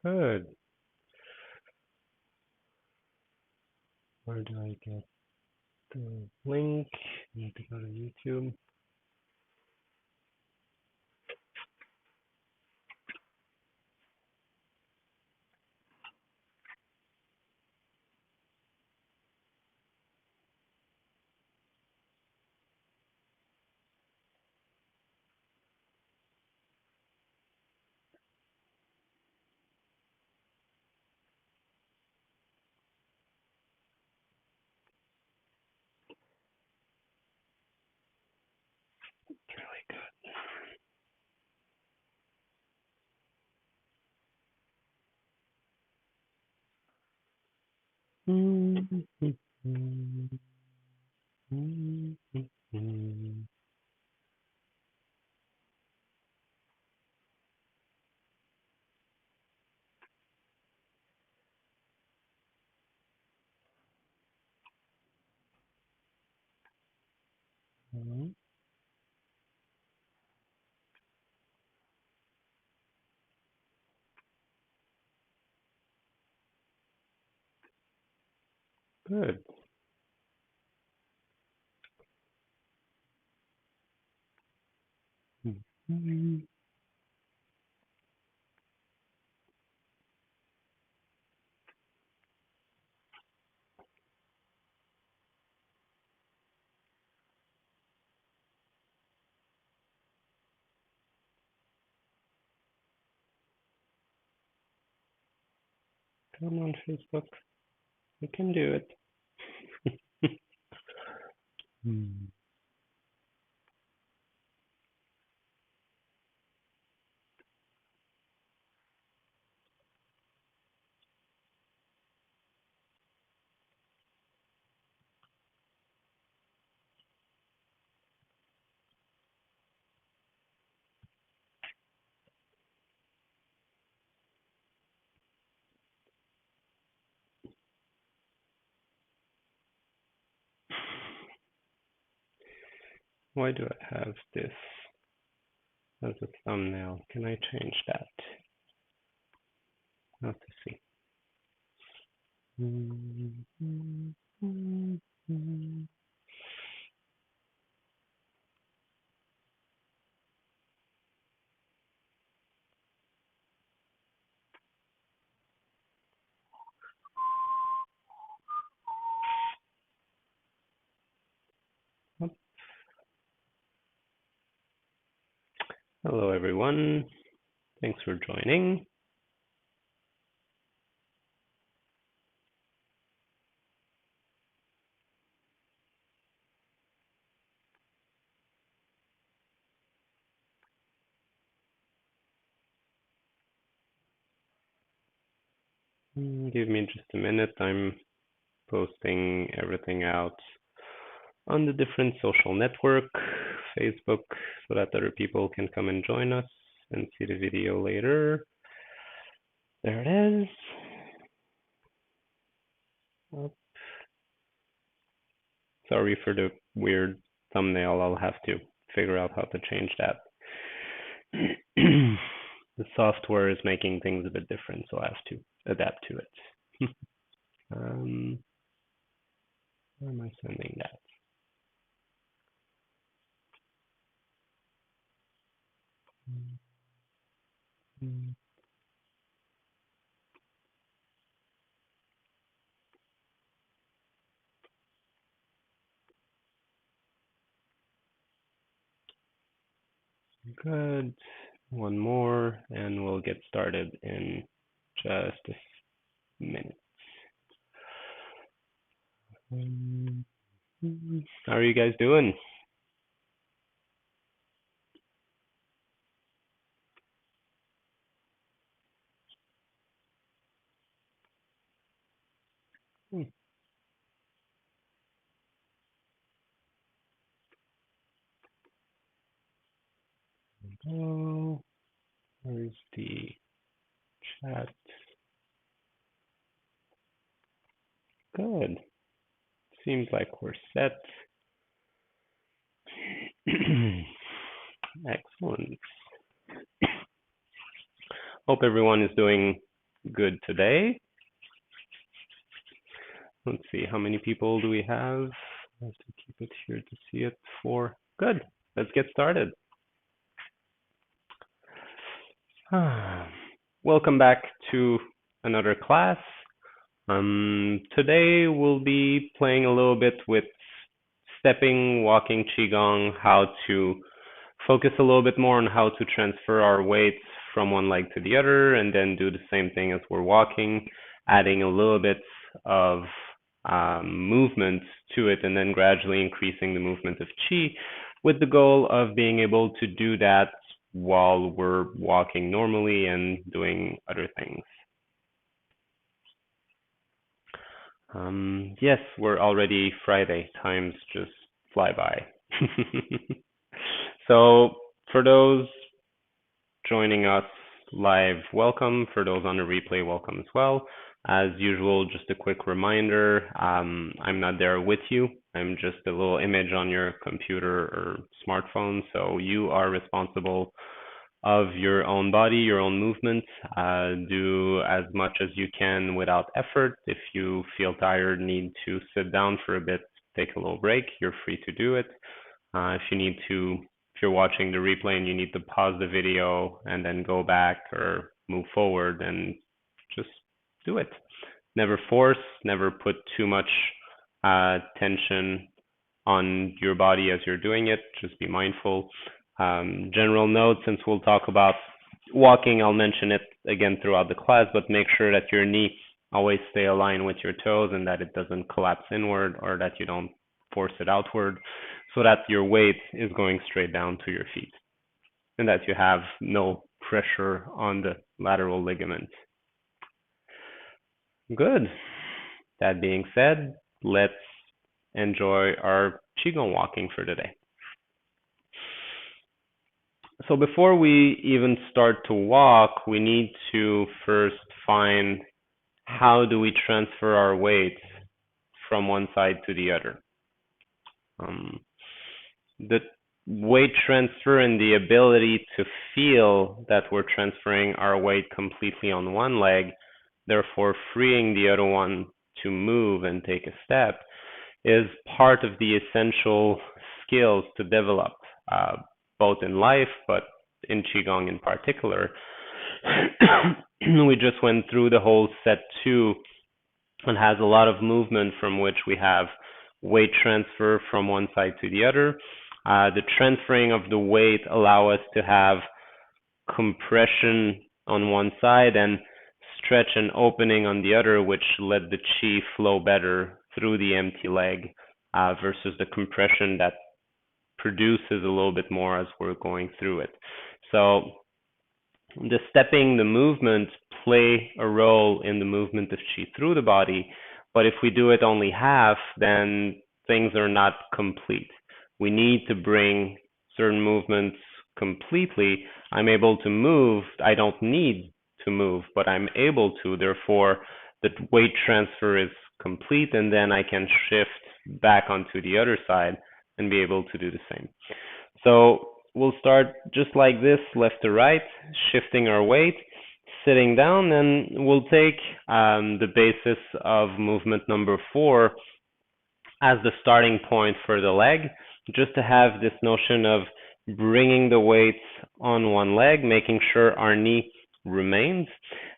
Good. Where do I get the link? I need to go to YouTube. It's really good. Good. Come on, Facebook. You can do it. Why do I have this as a thumbnail? Can I change that? Have to see. Hello, everyone. Thanks for joining. Give me just a minute. I'm posting everything out on the different social network, Facebook, so that other people can come and join us and see the video later. There it is. Sorry for the weird thumbnail. I'll have to figure out how to change that. The software is making things a bit different, so I have to adapt to it. Where am I sending that? Good. One more, and we'll get started in just a minute. How are you guys doing? Oh, where's the chat? Good. Seems like we're set. Excellent. Hope everyone is doing good today. Let's see, how many people do we have? I have to keep it here to see it. 4. Good. Let's get started. Welcome back to another class. Today we'll be playing a little bit with stepping, walking Qigong, how to focus a little bit more on how to transfer our weight from one leg to the other, and then do the same thing as we're walking, adding a little bit of movement to it, and then gradually increasing the movement of Qi, with the goal of being able to do that while we're walking normally and doing other things. Yes, we're already Friday. Times just fly by. So for those joining us live, welcome. For those on the replay, welcome as well. As usual, just a quick reminder, I'm not there with you. I'm just a little image on your computer or smartphone, so you are responsible of your own body, your own movement. Do as much as you can without effort. If you feel tired, need to sit down for a bit, take a little break, you're free to do it. If you're watching the replay and you need to pause the video and then go back or move forward, then just do it. Never force, never put too much tension on your body as you're doing it. Just be mindful. General note, since we'll talk about walking, I'll mention it again throughout the class, but make sure that your knee always stay aligned with your toes and that it doesn't collapse inward, or that you don't force it outward, so that your weight is going straight down to your feet and that you have no pressure on the lateral ligaments. Good. That being said, let's enjoy our Qigong walking for today. So before we even start to walk, we need to first find how do we transfer our weight from one side to the other. The weight transfer and the ability to feel that we're transferring our weight completely on one leg, therefore freeing the other one to move and take a step, is part of the essential skills to develop, both in life, but in Qigong in particular. We just went through the whole set 2 and has a lot of movement from which we have weight transfer from one side to the other. The transferring of the weight allow us to have compression on one side and stretch and opening on the other, which let the Qi flow better through the empty leg, versus the compression that produces a little bit more as we're going through it. So the stepping, the movement play a role in the movement of Qi through the body, but if we do it only half, then things are not complete. We need to bring certain movements completely. I'm able to move, I don't need to move, but I'm able to, therefore the weight transfer is complete, and then I can shift back onto the other side and be able to do the same. So we'll start just like this, left to right, shifting our weight, sitting down, and we'll take the basis of movement number 4 as the starting point for the leg, just to have this notion of bringing the weight on one leg, making sure our knee remains.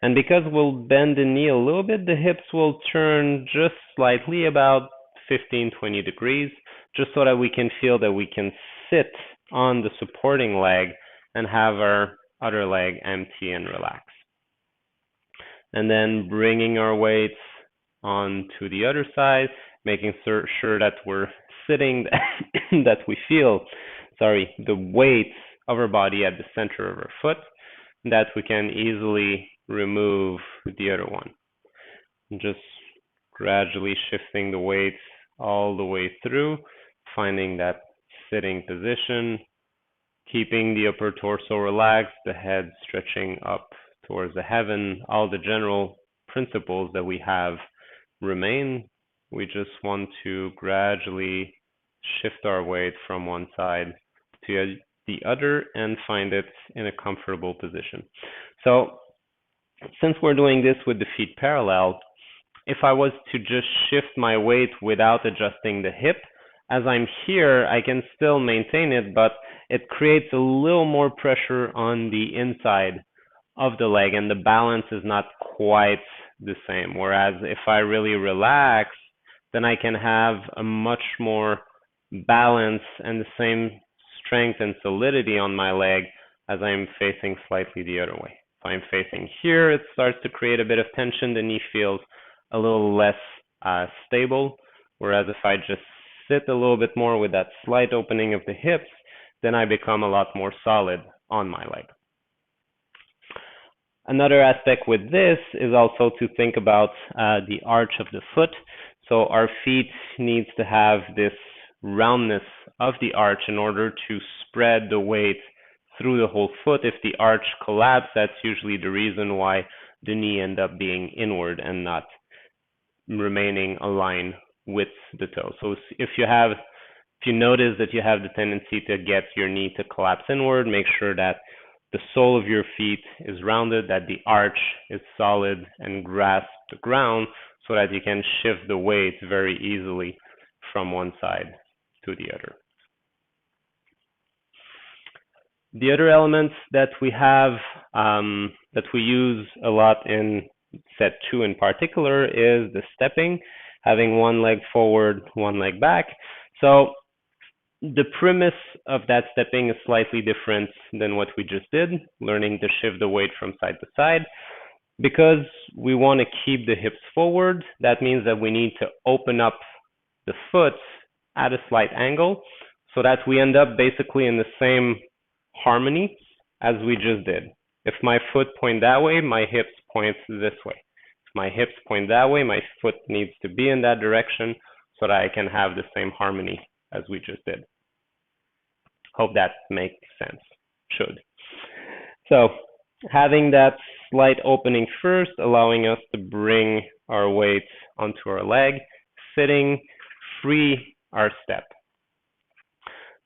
And because we'll bend the knee a little bit, the hips will turn just slightly, about 15-20 degrees, just so that we can feel that we can sit on the supporting leg and have our other leg empty and relax. And then bringing our weight on to the other side, making sure that we're sitting, that we feel, the weight of our body at the center of our foot, that we can easily remove the other one. Just gradually shifting the weight all the way through, finding that sitting position, keeping the upper torso relaxed, the head stretching up towards the heaven. All the general principles that we have remain. We just want to gradually shift our weight from one side to the other and find it in a comfortable position. So Since we're doing this with the feet parallel, if I was to just shift my weight without adjusting the hip, as I'm here, I can still maintain it, but it creates a little more pressure on the inside of the leg, and the balance is not quite the same. Whereas if I really relax, then I can have a much more balance and the same strength and solidity on my leg as I'm facing slightly the other way. If I'm facing here, it starts to create a bit of tension. The knee feels a little less stable. Whereas if I just sit a little bit more with that slight opening of the hips, then I become a lot more solid on my leg. Another aspect with this is also to think about the arch of the foot. So our feet needs to have this roundness of the arch in order to spread the weight through the whole foot. If the arch collapses, that's usually the reason why the knee ends up being inward and not remaining aligned with the toe. So if you notice that you have the tendency to get your knee to collapse inward, make sure that the sole of your feet is rounded, that the arch is solid and grasps the ground so that you can shift the weight very easily from one side to the other. The other elements that we have, that we use a lot in set 2 in particular, is the stepping, having one leg forward, one leg back. So the premise of that stepping is slightly different than what we just did, learning to shift the weight from side to side. Because we want to keep the hips forward, that means that we need to open up the foot at a slight angle so that we end up basically in the same harmony as we just did. If my foot point that way, my hips point this way. If my hips point that way, my foot needs to be in that direction so that I can have the same harmony as we just did. Hope that makes sense. Should. So having that slight opening first, allowing us to bring our weight onto our leg, sitting, free our step.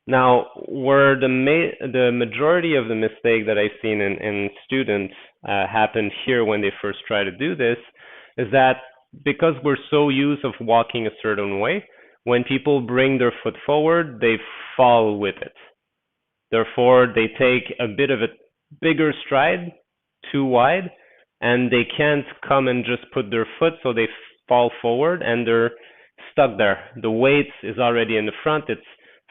Now, where the majority of the mistake that I've seen in students happen here when they first try to do this is that because we're so used of walking a certain way, when people bring their foot forward, they fall with it. Therefore, they take a bit of a bigger stride, too wide, and they can't come and just put their foot, so they fall forward and they're stuck there. The weight is already in the front. It's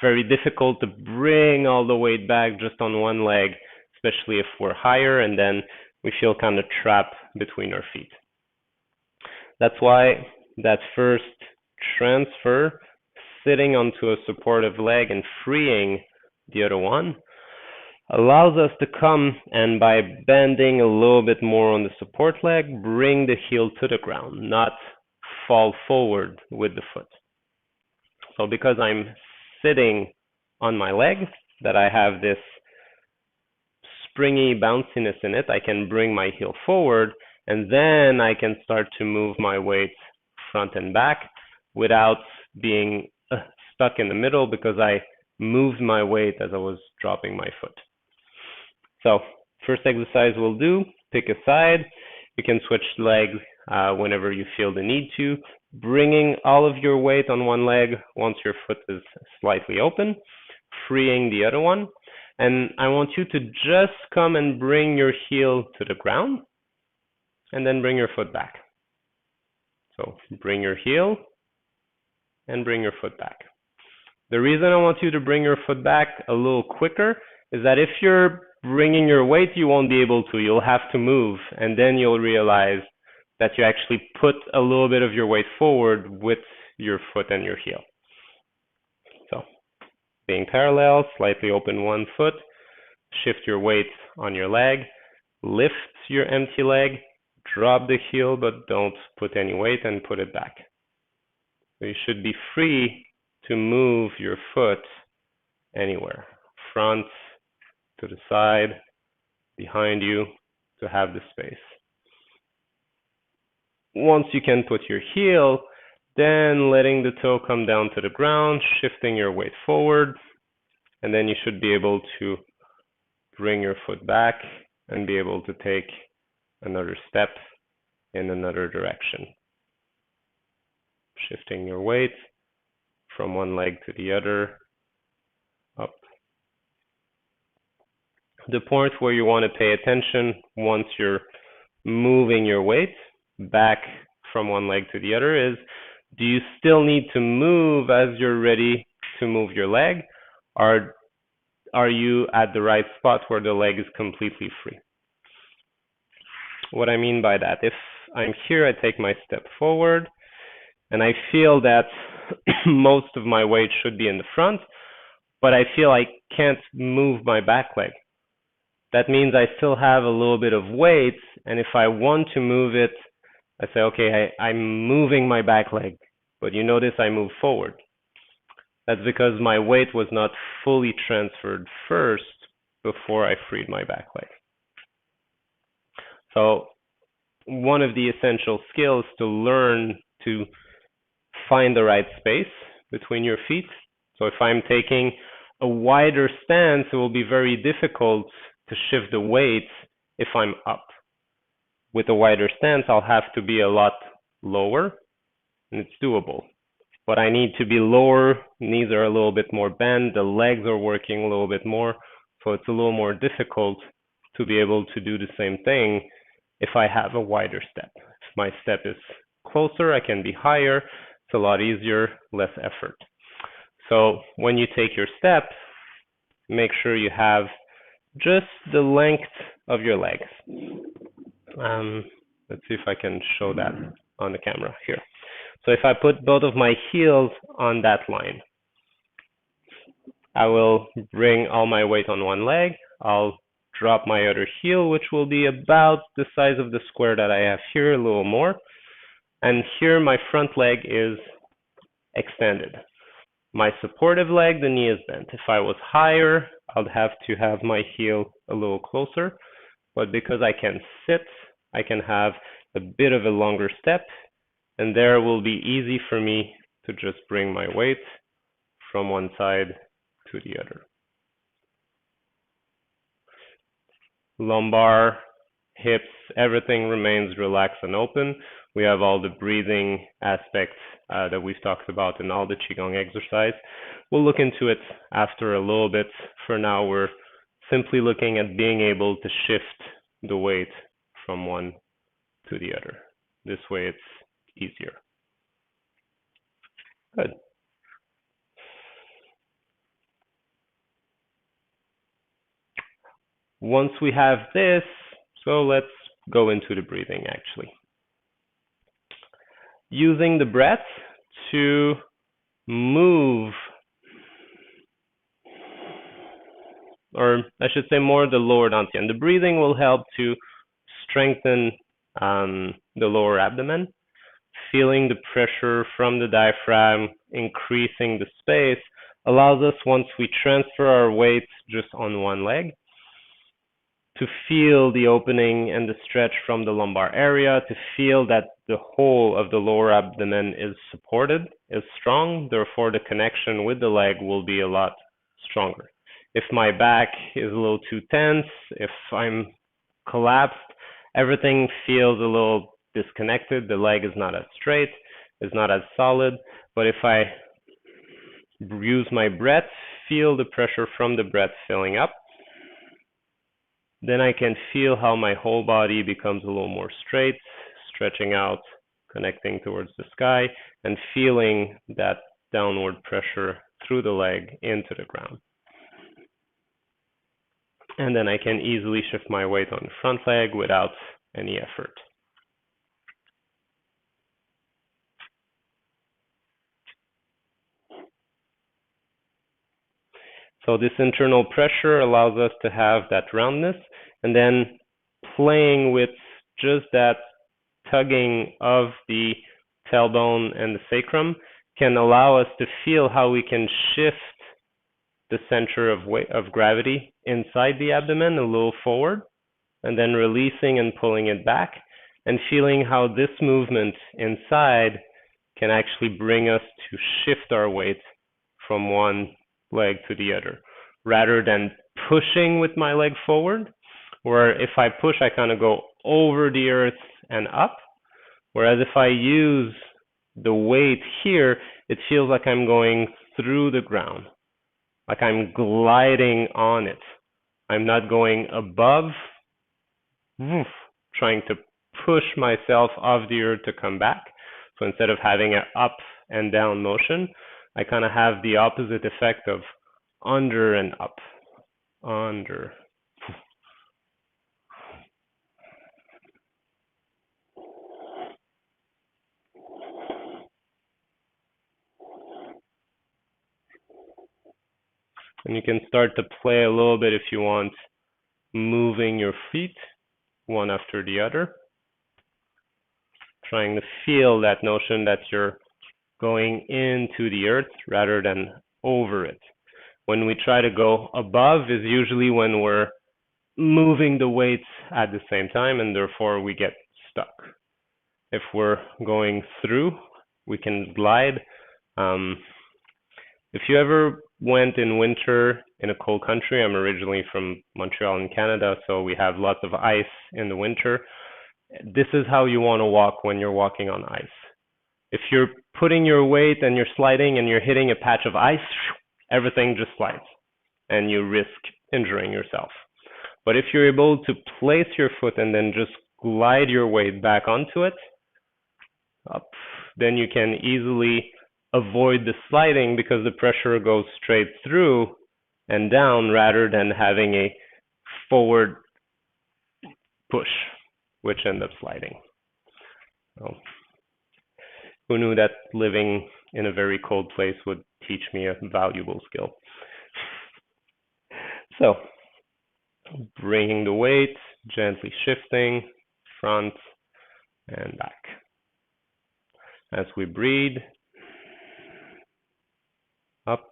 very difficult to bring all the weight back just on one leg, especially if we're higher, and then we feel kind of trapped between our feet. That's why that first transfer, sitting onto a supportive leg and freeing the other one, allows us to come and by bending a little bit more on the support leg, bring the heel to the ground, not fall forward with the foot. So because I'm sitting on my leg, that I have this springy bounciness in it, I can bring my heel forward and then I can start to move my weight front and back without being stuck in the middle because I moved my weight as I was dropping my foot. So first exercise we'll do, pick a side. You can switch legs whenever you feel the need to, bringing all of your weight on one leg once your foot is slightly open, freeing the other one. And I want you to just come and bring your heel to the ground and then bring your foot back. So bring your heel and bring your foot back. The reason I want you to bring your foot back a little quicker is that if you're bringing your weight, you won't be able to. You'll have to move, and then you'll realize that you actually put a little bit of your weight forward with your foot and your heel. So being parallel, slightly open one foot, shift your weight on your leg, lift your empty leg, drop the heel, but don't put any weight and put it back. So you should be free to move your foot anywhere, front, to the side, behind you, to have the space. Once you can put your heel, then letting the toe come down to the ground, shifting your weight forward, and then you should be able to bring your foot back and be able to take another step in another direction. Shifting your weight from one leg to the other, up. The point where you want to pay attention once you're moving your weight back from one leg to the other is, do you still need to move as you're ready to move your leg? Or are you at the right spot where the leg is completely free? What I mean by that, if I'm here, I take my step forward, and I feel that most of my weight should be in the front, but I feel I can't move my back leg. That means I still have a little bit of weight, and if I want to move it, I say, okay, I'm moving my back leg, but you notice I move forward. That's because my weight was not fully transferred first before I freed my back leg. So one of the essential skills to learn to find the right space between your feet. So if I'm taking a wider stance, it will be very difficult to shift the weight if I'm up. With a wider stance, I'll have to be a lot lower, and it's doable. But I need to be lower, knees are a little bit more bent, the legs are working a little bit more, so it's a little more difficult to be able to do the same thing if I have a wider step. If my step is closer, I can be higher, it's a lot easier, less effort. So when you take your step, make sure you have just the length of your legs. Let's see if I can show that on the camera here. So if I put both of my heels on that line, I will bring all my weight on one leg. I'll drop my other heel, which will be about the size of the square that I have here, a little more. And here my front leg is extended. My supportive leg, the knee is bent. If I was higher, I'd have to have my heel a little closer. But because I can sit, I can have a bit of a longer step, and there it will be easy for me to just bring my weight from one side to the other. Lumbar, hips, everything remains relaxed and open. We have all the breathing aspects that we've talked about in all the Qigong exercise. We'll look into it after a little bit. For now, we're simply looking at being able to shift the weight from one to the other. This way it's easier. Good. Once we have this, so let's go into the breathing actually. Using the breath to move, or I should say more the lower dantian. The breathing will help to strengthen the lower abdomen, feeling the pressure from the diaphragm, increasing the space, allows us, once we transfer our weight just on one leg, to feel the opening and the stretch from the lumbar area, to feel that the whole of the lower abdomen is supported, is strong, therefore the connection with the leg will be a lot stronger. If my back is a little too tense, if I'm collapsed, everything feels a little disconnected, the leg is not as straight, is not as solid, but if I use my breath, feel the pressure from the breath filling up, then I can feel how my whole body becomes a little more straight, stretching out, connecting towards the sky, and feeling that downward pressure through the leg into the ground. And then I can easily shift my weight on the front leg without any effort. So this internal pressure allows us to have that roundness, and then playing with just that tugging of the tailbone and the sacrum can allow us to feel how we can shift the center of gravity inside the abdomen a little forward, and then releasing and pulling it back, and feeling how this movement inside can actually bring us to shift our weight from one leg to the other, rather than pushing with my leg forward, where if I push, I kind of go over the earth and up. Whereas if I use the weight here, it feels like I'm going through the ground, like I'm gliding on it. I'm not going above, woof, trying to push myself off the earth to come back. So instead of having an up and down motion, I kind of have the opposite effect of under and up, under. And you can start to play a little bit if you want, moving your feet one after the other, trying to feel that notion that you're going into the earth rather than over it. When we try to go above is usually when we're moving the weights at the same time, and therefore we get stuck. If we're going through, we can glide. If you ever went in winter in a cold country, I'm originally from Montreal in Canada, so we have lots of ice in the winter. This is how you want to walk when you're walking on ice. If you're putting your weight and you're sliding and you're hitting a patch of ice, everything just slides and you risk injuring yourself. But if you're able to place your foot and then just glide your weight back onto it, up, then you can easily avoid the sliding because the pressure goes straight through and down rather than having a forward push, which ends up sliding. So, who knew that living in a very cold place would teach me a valuable skill? So, bringing the weight, gently shifting, front and back. As we breathe, up,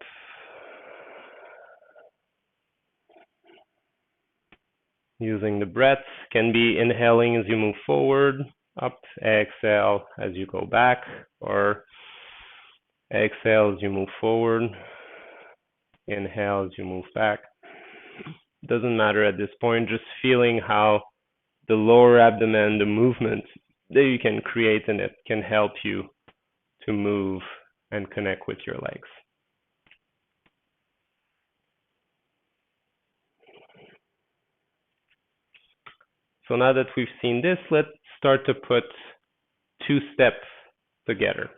using the breath, can be inhaling as you move forward, up, exhale as you go back, or exhale as you move forward, inhale as you move back. Doesn't matter at this point, just feeling how the lower abdomen, the movement that you can create in it can help you to move and connect with your legs. So now that we've seen this, let's start to put two steps together.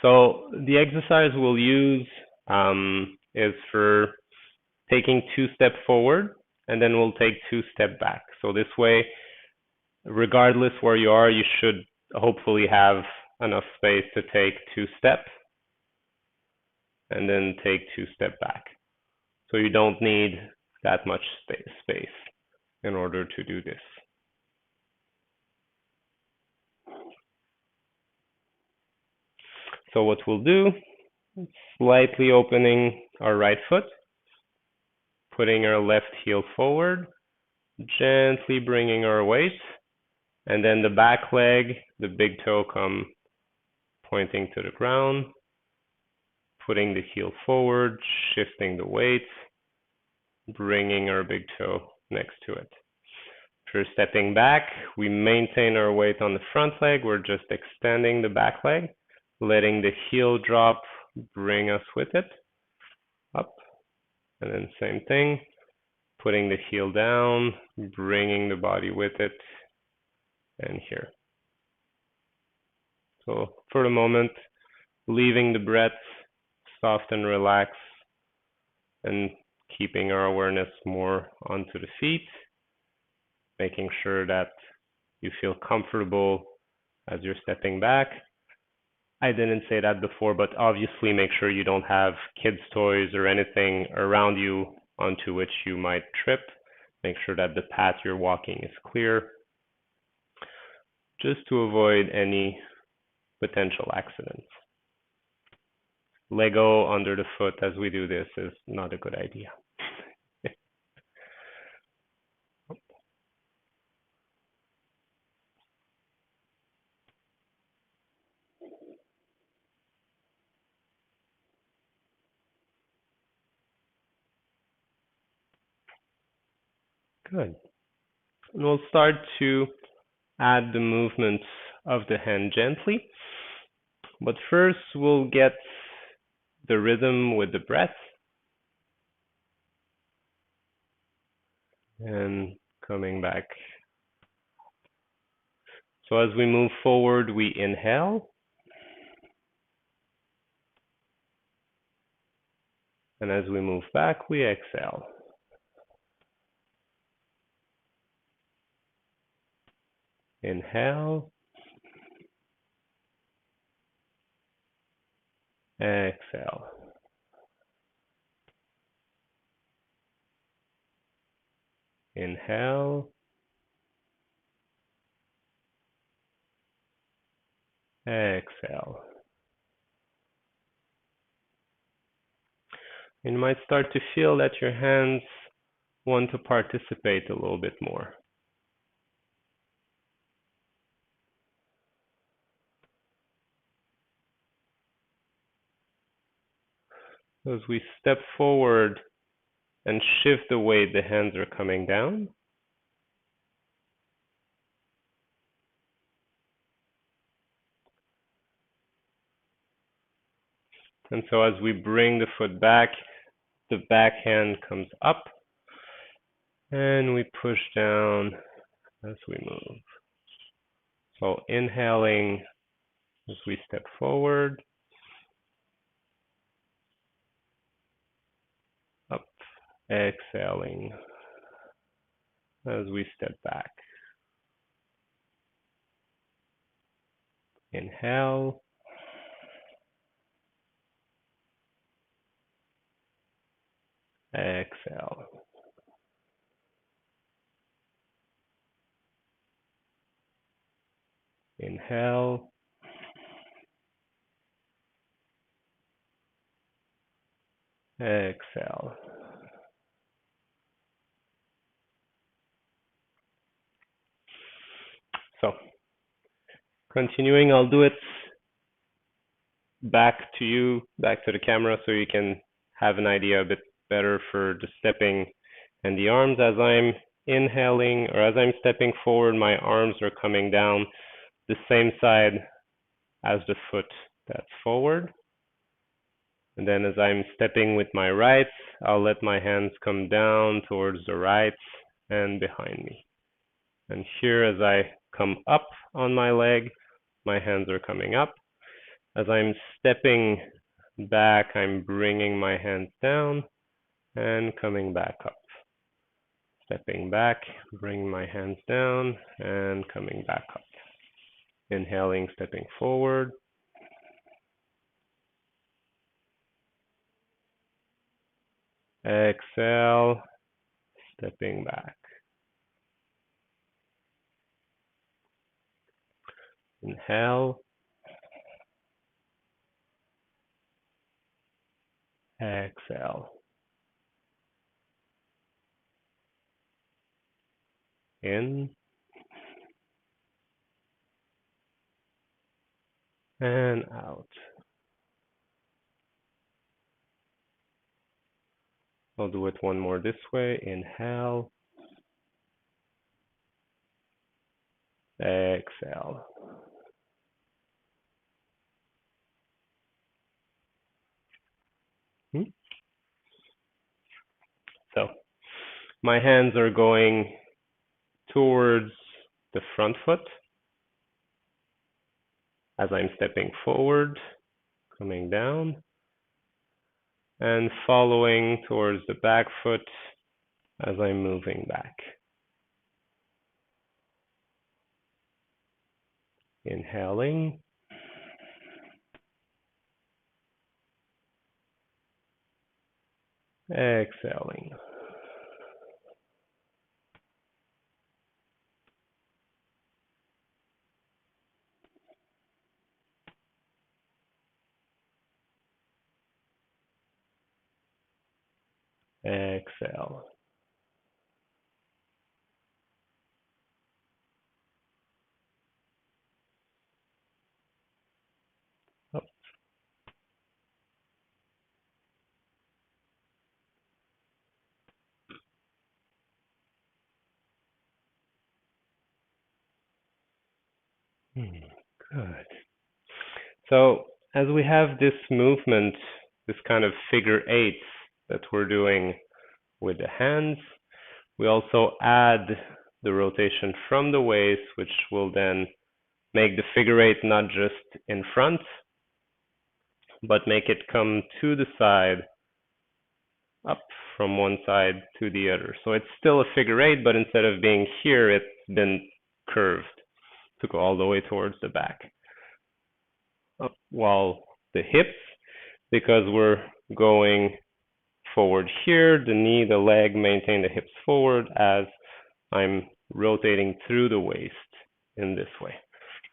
So the exercise we'll use is for taking 2 steps forward, and then we'll take 2 steps back. So this way, regardless where you are, you should hopefully have enough space to take 2 steps and then take 2 steps back. So you don't need that much space in order to do this. So what we'll do, slightly opening our right foot, putting our left heel forward, gently bringing our weight, and then the back leg, the big toe come pointing to the ground, putting the heel forward, shifting the weight, bringing our big toe next to it. If you're stepping back, we maintain our weight on the front leg, we're just extending the back leg, letting the heel drop, bring us with it, up, and then same thing, putting the heel down, bringing the body with it, and here. So for the moment, leaving the breath soft and relaxed, and keeping our awareness more onto the feet, making sure that you feel comfortable as you're stepping back. I didn't say that before, but obviously make sure you don't have kids' toys or anything around you onto which you might trip. Make sure that the path you're walking is clear, just to avoid any potential accidents. Lego under the foot as we do this is not a good idea. Good. And we'll start to add the movement of the hand gently. But first, we'll get the rhythm with the breath. And coming back. So as we move forward, we inhale. And as we move back, we exhale. Inhale. Exhale. Inhale. Exhale. You might start to feel that your hands want to participate a little bit more. As we step forward and shift the way the hands are coming down, and so as we bring the foot back, the back hand comes up, and we push down as we move. So inhaling as we step forward, up, exhaling as we step back. Inhale, exhale. Inhale, exhale. So, continuing, I'll do it back to you, back to the camera, so you can have an idea a bit better for the stepping and the arms. As I'm inhaling or as I'm stepping forward, my arms are coming down the same side as the foot that's forward. And then as I'm stepping with my right, I'll let my hands come down towards the right and behind me. And here as I come up on my leg, my hands are coming up. As I'm stepping back, I'm bringing my hands down and coming back up. Stepping back, bring my hands down and coming back up. Inhaling, stepping forward. Exhale, stepping back. Inhale. Exhale. In and out. I'll do it one more this way. Inhale. Exhale. So my hands are going towards the front foot as I'm stepping forward, coming down, and following towards the back foot as I'm moving back. Inhaling. Exhaling. Exhale. Up. Good. So as we have this movement, this kind of figure eights that we're doing with the hands, we also add the rotation from the waist, which will then make the figure eight not just in front, but make it come to the side, up from one side to the other. So it's still a figure eight, but instead of being here, it's been curved to go all the way towards the back. While the hips, because we're going forward here, the knee, the leg maintain the hips forward as I'm rotating through the waist in this way.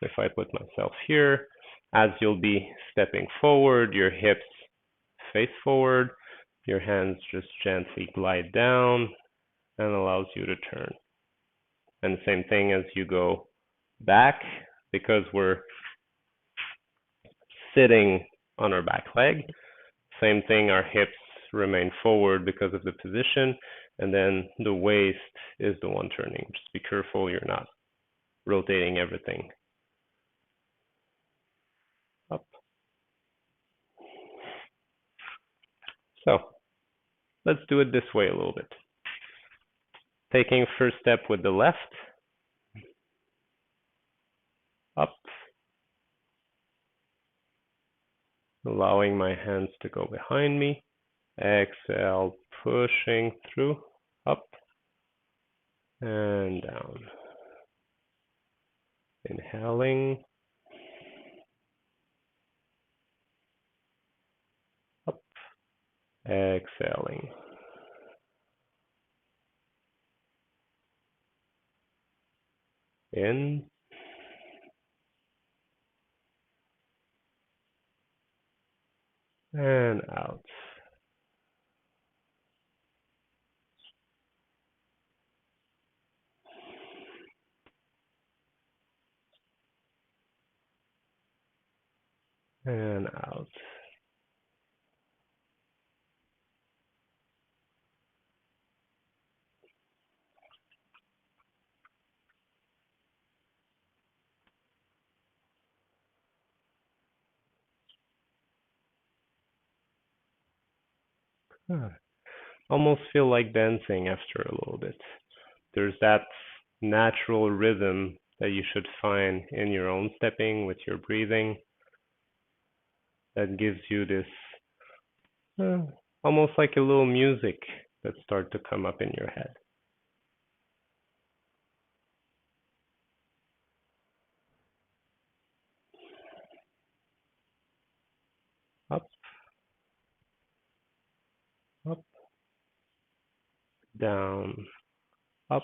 If I put myself here, as you'll be stepping forward, your hips face forward, your hands just gently glide down and allows you to turn. And the same thing as you go back, because we're sitting on our back leg, same thing, our hips remain forward because of the position, and then the waist is the one turning. Just be careful you're not rotating everything up. So let's do it this way a little bit. Taking first step with the left, up, allowing my hands to go behind me. Exhale, pushing through, up and down. Inhaling, up, exhaling. In, and out. And out. Almost feel like dancing after a little bit. There's that natural rhythm that you should find in your own stepping with your breathing that gives you this uh, almost like a little music that starts to come up in your head. Up, up, down, up,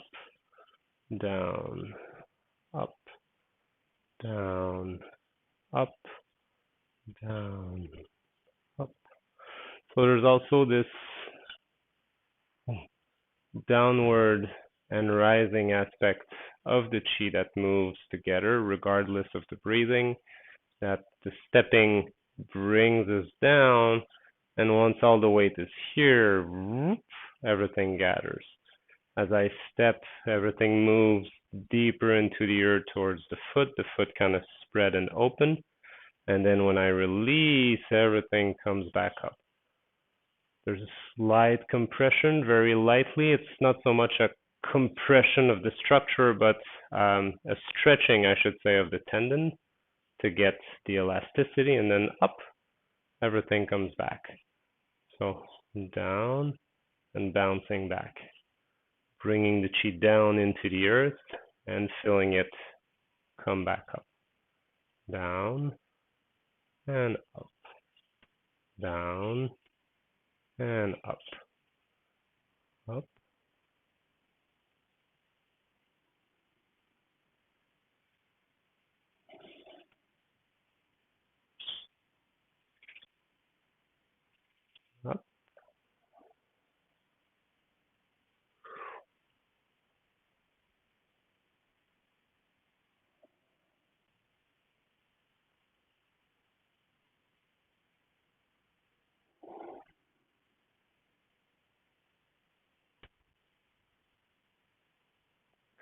down, up, down, up, down, up. So there's also this downward and rising aspect of the chi that moves together regardless of the breathing, that the stepping brings us down, and once all the weight is here, everything gathers. As I step, everything moves deeper into the earth towards the foot kind of spread and open, and then when I release, everything comes back up. There's a slight compression, very lightly. It's not so much a compression of the structure, but a stretching, I should say, of the tendon to get the elasticity, and then up, everything comes back. So down and bouncing back, bringing the chi down into the earth and feeling it come back up. Down and up, down and up, up, up.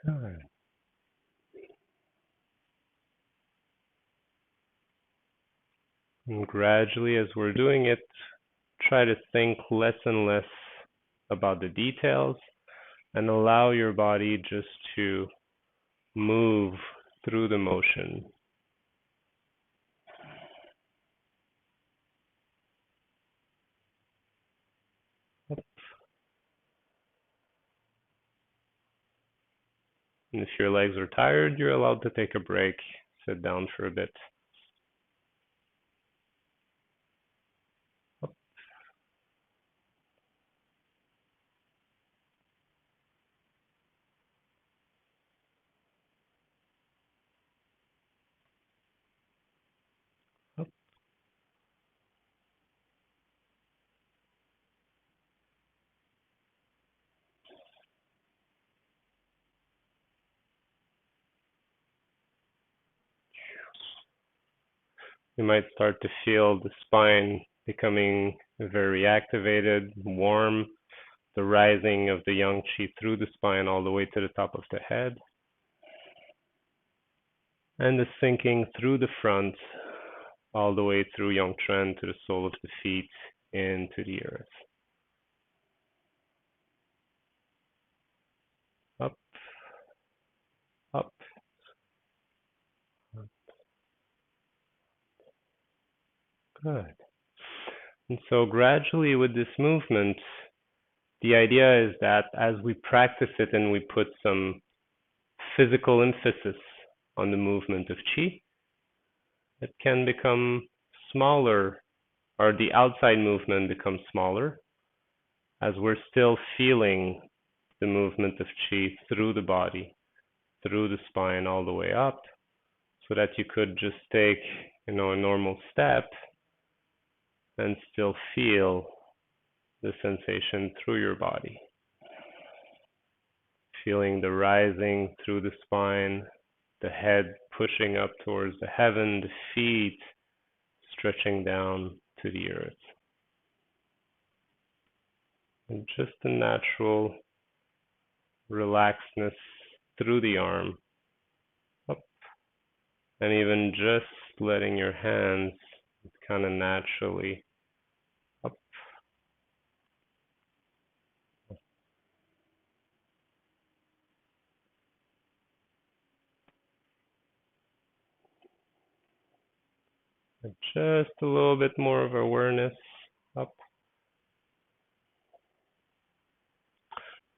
Good. And gradually, as we're doing it, try to think less and less about the details and allow your body just to move through the motion. And if your legs are tired, you're allowed to take a break, sit down for a bit. You might start to feel the spine becoming very activated, warm, the rising of the yang qi through the spine all the way to the top of the head, and the sinking through the front all the way through yang chuan to the sole of the feet into the earth. Up, up, up. Good. And so gradually with this movement, the idea is that as we practice it and we put some physical emphasis on the movement of qi, it can become smaller, or the outside movement becomes smaller, as we're still feeling the movement of qi through the body, through the spine all the way up, so that you could just take, a normal step and still feel the sensation through your body. Feeling the rising through the spine, the head pushing up towards the heaven, the feet stretching down to the earth. And just a natural relaxedness through the arm, up, and even just letting your hands kind of naturally up. And just a little bit more of awareness up.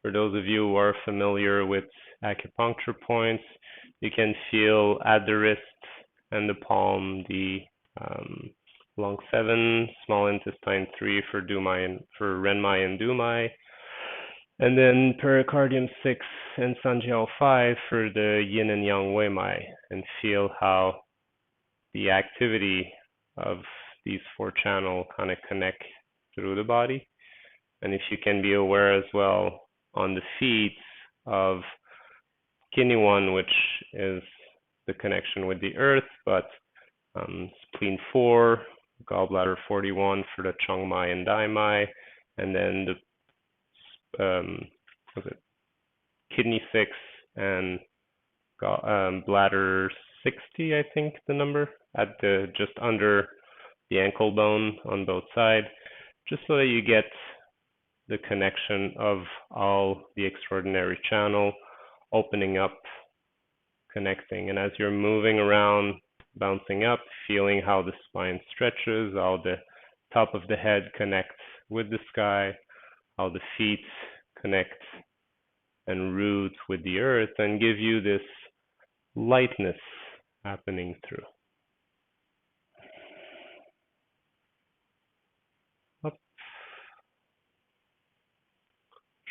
For those of you who are familiar with acupuncture points, you can feel at the wrist and the palm the lung 7, small intestine 3 for Renmai and Dumai, and then pericardium 6 and Sanjiao 5 for the yin and yang Weimai, and feel how the activity of these 4 channels kind of connect through the body. And if you can be aware as well on the feet of Kidney 1, which is the connection with the earth, but spleen 4, gallbladder 41 for the Chongmai and Daimai, and then the kidney 6 and bladder 60, I think the number, at the just under the ankle bone on both sides, just so that you get the connection of all the extraordinary channel opening up, connecting. And as you're moving around, bouncing up, feeling how the spine stretches, how the top of the head connects with the sky, how the feet connect and root with the earth, and give you this lightness happening through. Up.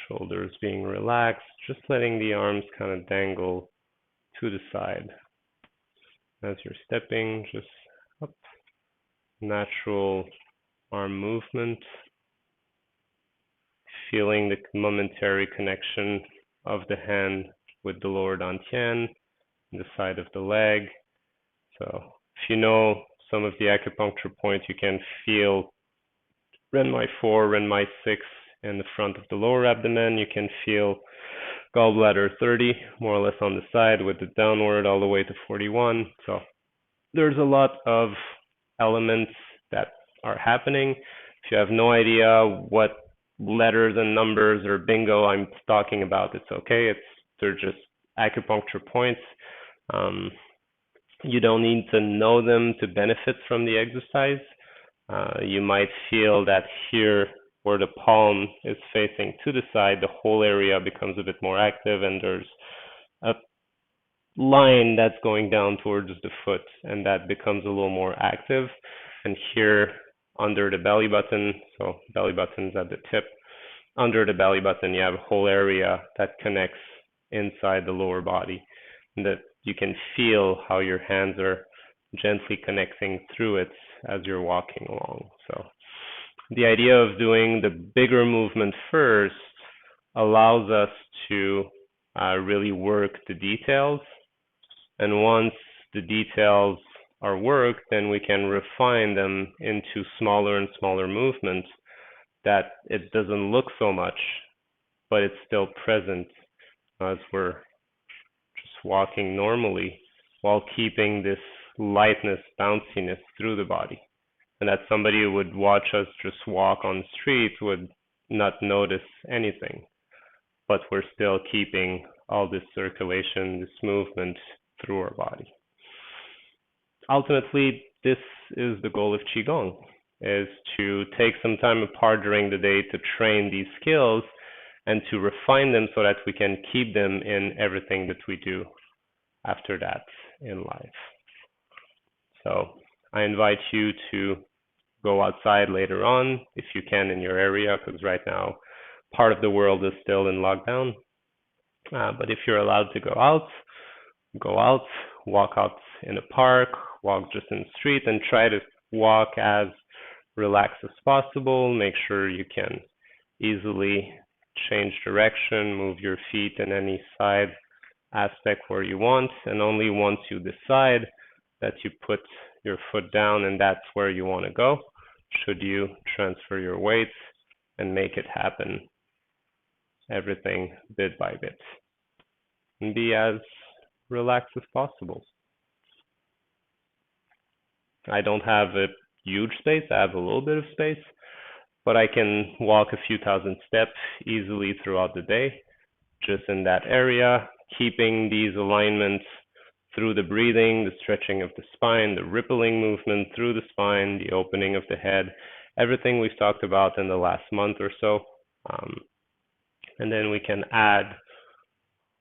Shoulders being relaxed, just letting the arms kind of dangle to the side. As you're stepping, just up. Natural arm movement. Feeling the momentary connection of the hand with the lower dantian, the side of the leg. So if you know some of the acupuncture points, you can feel Renmai 4, Renmai 6 in the front of the lower abdomen. You can feel gallbladder 30, more or less on the side with the downward all the way to 41. So there's a lot of elements that are happening. If you have no idea what letters and numbers or bingo I'm talking about, it's okay. They're just acupuncture points. Um, you don't need to know them to benefit from the exercise. You might feel that here where the palm is facing to the side, the whole area becomes a bit more active, and there's a line that's going down towards the foot, and that becomes a little more active. And here under the belly button, so belly button's at the tip, under the belly button, you have a whole area that connects inside the lower body, and that you can feel how your hands are gently connecting through it as you're walking along. So the idea of doing the bigger movement first allows us to really work the details. And once the details are worked, then we can refine them into smaller and smaller movements that it doesn't look so much, but it's still present as we're just walking normally while keeping this lightness, bounciness through the body. And that somebody who would watch us just walk on the street would not notice anything, but we're still keeping all this circulation, this movement through our body. Ultimately, this is the goal of Qigong, is to take some time apart during the day to train these skills and to refine them so that we can keep them in everything that we do after that in life. So I invite you to go outside later on if you can in your area, because right now part of the world is still in lockdown. But if you're allowed to go out, walk out in a park, walk just in the street, and try to walk as relaxed as possible. Make sure you can easily change direction, move your feet in any side aspect where you want, and only once you decide that you put your foot down and that's where you want to go, should you transfer your weight and make it happen, everything bit by bit, and be as relaxed as possible. I don't have a huge space, I have a little bit of space, but I can walk a few thousand steps easily throughout the day, just in that area, keeping these alignments through the breathing, the stretching of the spine, the rippling movement through the spine, the opening of the head, everything we've talked about in the last month or so. And then we can add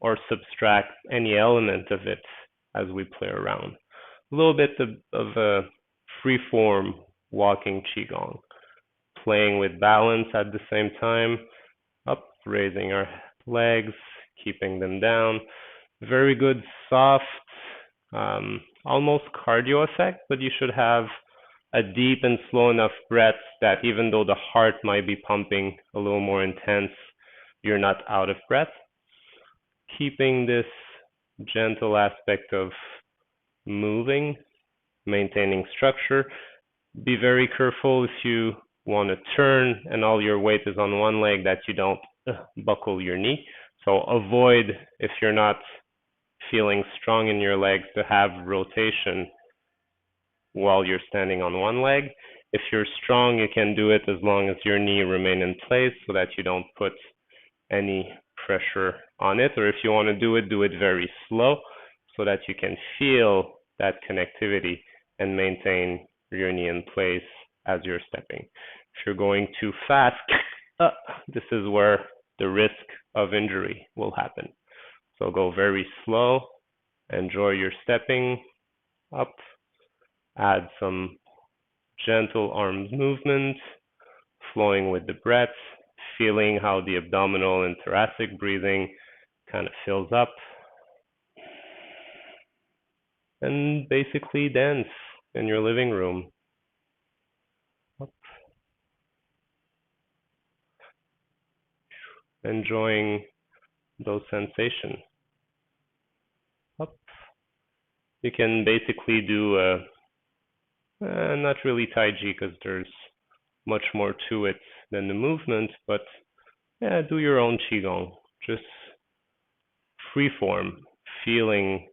or subtract any element of it as we play around. A little bit of a free form walking Qigong, playing with balance at the same time, up, raising our legs, keeping them down. Very good, soft, almost cardio effect, but you should have a deep and slow enough breath that even though the heart might be pumping a little more intense, you're not out of breath. Keeping this gentle aspect of moving, maintaining structure. Be very careful if you want to turn and all your weight is on one leg that you don't buckle your knee. So avoid, if you're not feeling strong in your legs, to have rotation while you're standing on one leg. If you're strong, you can do it as long as your knee remain in place so that you don't put any pressure on it. Or if you want to do it very slow so that you can feel that connectivity and maintain your knee in place as you're stepping. If you're going too fast, this is where the risk of injury will happen. So go very slow, enjoy your stepping up, add some gentle arm movement, flowing with the breath, feeling how the abdominal and thoracic breathing kind of fills up, and basically dance in your living room. Up. Enjoying those sensations. Up. You can basically do not really Taiji because there's much more to it than the movement, but yeah, do your own Qigong. Just free form, feeling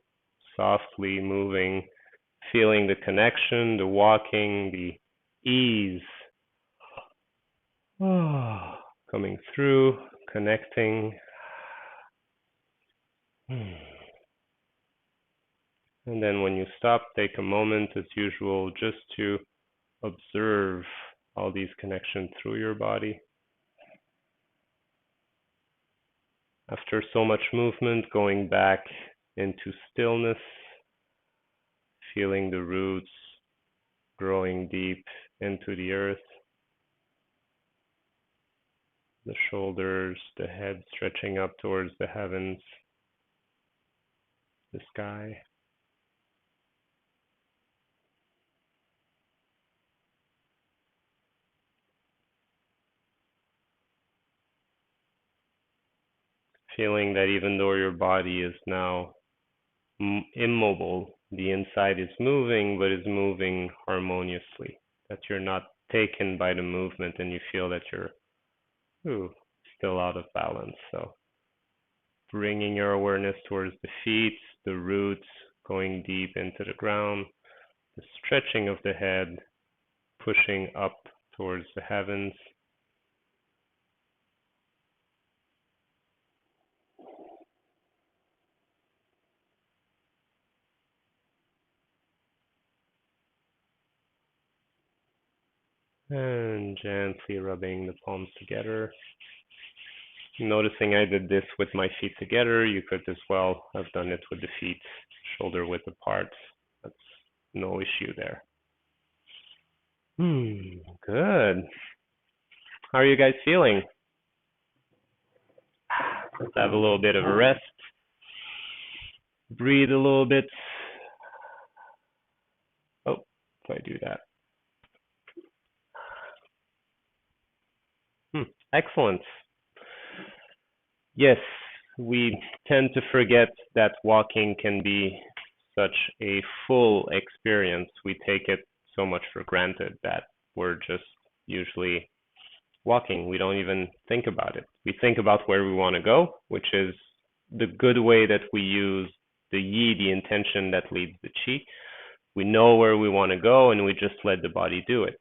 softly moving, feeling the connection, the walking, the ease coming through, connecting. And then when you stop, take a moment as usual just to observe all these connections through your body. After so much movement, going back into stillness, feeling the roots growing deep into the earth, the shoulders, the head stretching up towards the heavens, the sky. Feeling that even though your body is now immobile, the inside is moving, but is moving harmoniously. That you're not taken by the movement and you feel that you're still out of balance. So bringing your awareness towards the feet, the roots going deep into the ground, the stretching of the head, pushing up towards the heavens. And gently rubbing the palms together. Noticing I did this with my feet together, you could as well have done it with the feet shoulder width apart. That's no issue there. Good. How are you guys feeling? Let's have a little bit of a rest. Breathe a little bit. Oh, if I do that. Excellent. Yes, we tend to forget that walking can be such a full experience. We take it so much for granted that we're just usually walking. We don't even think about it. We think about where we want to go, which is the good way that we use the yi, the intention that leads the qi. We know where we want to go and we just let the body do it.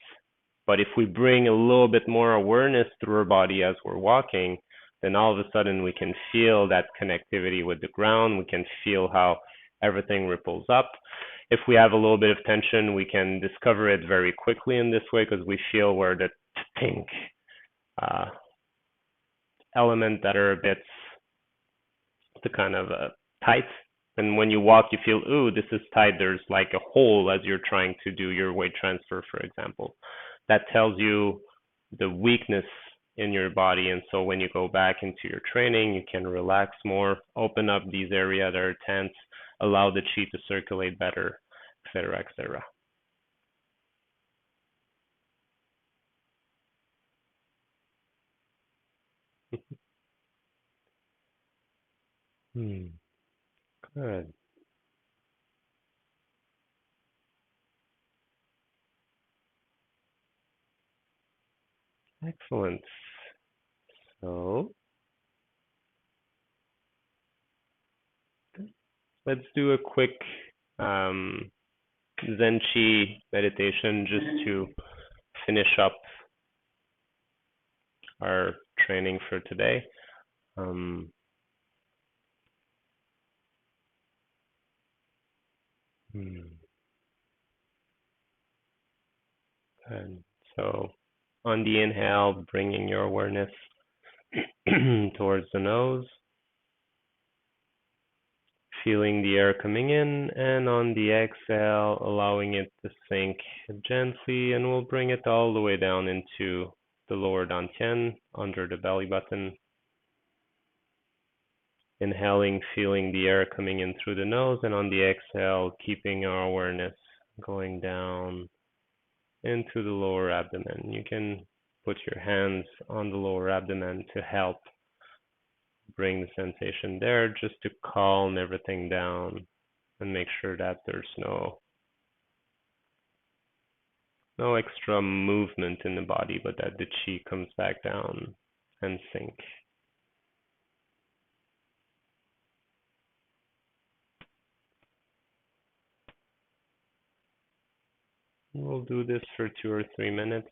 But if we bring a little bit more awareness through our body as we're walking, then all of a sudden we can feel that connectivity with the ground. We can feel how everything ripples up. If we have a little bit of tension, we can discover it very quickly in this way because we feel where the pink element that are a bit the kind of tight. And when you walk, you feel, ooh, this is tight. There's like a hole as you're trying to do your weight transfer, for example. That tells you the weakness in your body. And so when you go back into your training, you can relax more, open up these areas that are tense, allow the chi to circulate better, etc., etc. Good. Excellent. So let's do a quick Zen Chi meditation just to finish up our training for today. Um, and so on the inhale, bringing your awareness towards the nose, feeling the air coming in, and on the exhale, allowing it to sink gently, and we'll bring it all the way down into the lower dantian, under the belly button. Inhaling, feeling the air coming in through the nose, and on the exhale, keeping our awareness going down into the lower abdomen. You can put your hands on the lower abdomen to help bring the sensation there, just to calm everything down and make sure that there's no extra movement in the body, but that the chi comes back down and sink. We'll do this for 2 or 3 minutes.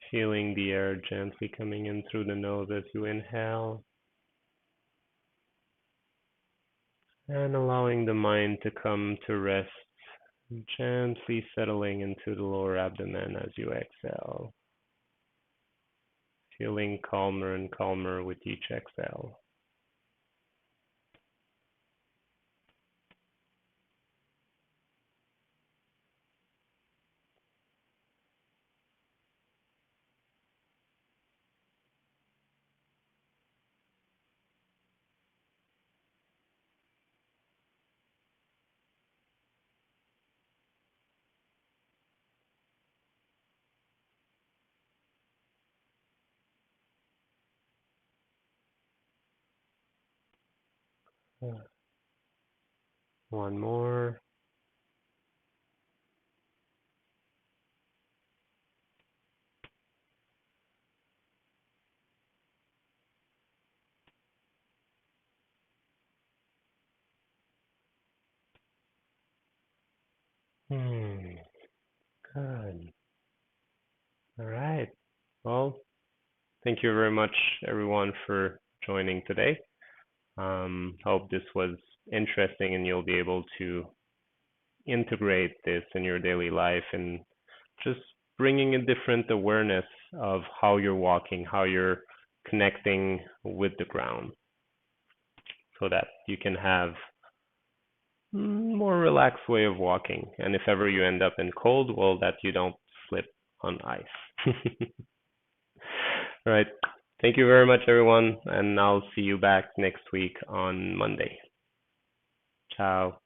Feeling the air gently coming in through the nose as you inhale, and allowing the mind to come to rest, gently settling into the lower abdomen as you exhale, feeling calmer and calmer with each exhale. One more. Good. All right. Well, thank you very much, everyone, for joining today. Hope this was interesting and you'll be able to integrate this in your daily life and just bringing a different awareness of how you're walking, how you're connecting with the ground so that you can have more relaxed way of walking. And if ever you end up in cold, well, that you don't slip on ice. All right. Thank you very much, everyone, and I'll see you back next week on Monday. Ciao.